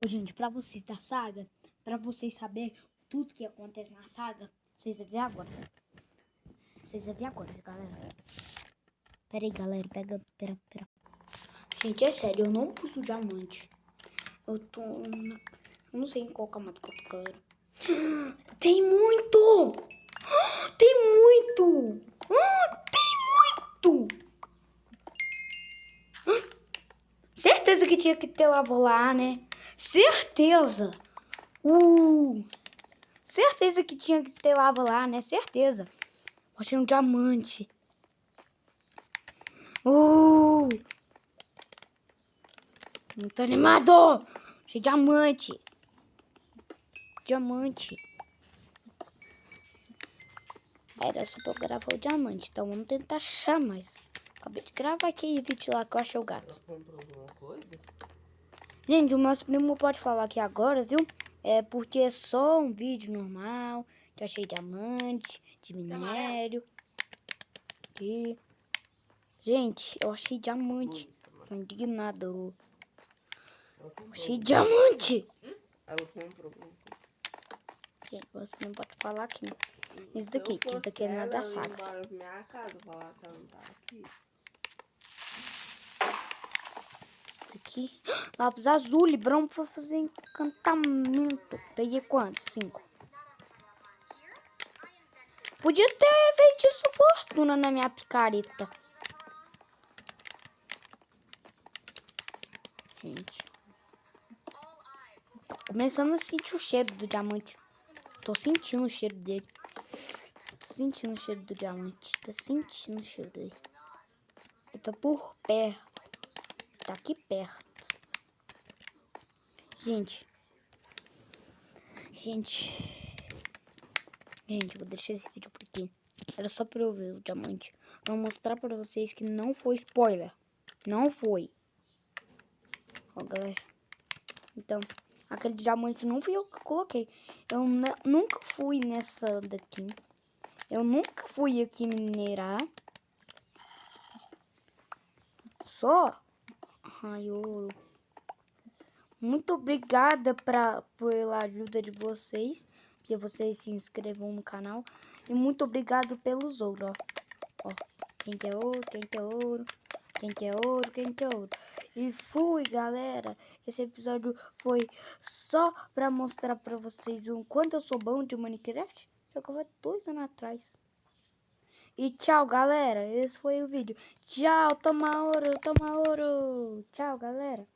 Gente, pra vocês da saga, pra vocês saberem tudo que acontece na saga, vocês vão ver agora. Vocês vão ver agora, galera. Pera aí, galera. Pera. Gente, é sério, eu não pus o diamante. Eu não sei em qual camada que eu tô, galera. Tem muito! Tem muito! Tem muito! Certeza que tinha que ter lava lá, né? Certeza! Certeza que tinha que ter lava lá, né? Certeza. Achei um diamante. Muito animado! Achei diamante. Era só pra eu gravar o diamante. Então vamos tentar achar mais. Acabei de gravar aquele vídeo lá que eu achei o gato. Comprou alguma coisa? Gente, o nosso primo pode falar aqui agora, viu? É porque é só um vídeo normal. Que eu achei diamante, de minério. Aqui. Gente, eu achei diamante. Tô indignado. Achei diamante! Ela comprou. Gente, você não pode falar aqui. Isso daqui, que isso daqui é nada da saga. Embora pra minha casa, falar que ela não tá aqui. Aqui. Lápis azul, librão pra fazer encantamento. Peguei quantos? 5. Podia ter feito isso fortuna na minha picareta. Gente. Tô começando a sentir o cheiro do diamante. Tô sentindo o cheiro dele. Tô sentindo o cheiro do diamante. Tô sentindo o cheiro dele. Eu tô por perto. Tá aqui perto. Gente, vou deixar esse vídeo por aqui. Era só pra eu ver o diamante. Vou mostrar pra vocês que não foi spoiler. Não foi. Ó, galera. Então, aquele diamante não fui eu que coloquei. Eu nunca fui nessa daqui. Eu nunca fui aqui minerar. Só. Ai, ouro. Muito obrigada pela ajuda de vocês. Que vocês se inscrevam no canal. E muito obrigado pelos ouros, ó. Quem quer ouro, quem quer ouro. Quem quer ouro, quem quer ouro. E fui, galera. Esse episódio foi só pra mostrar pra vocês o quanto eu sou bom de Minecraft. Jogava 2 anos atrás. E tchau, galera. Esse foi o vídeo. Tchau, toma ouro, toma ouro. Tchau, galera.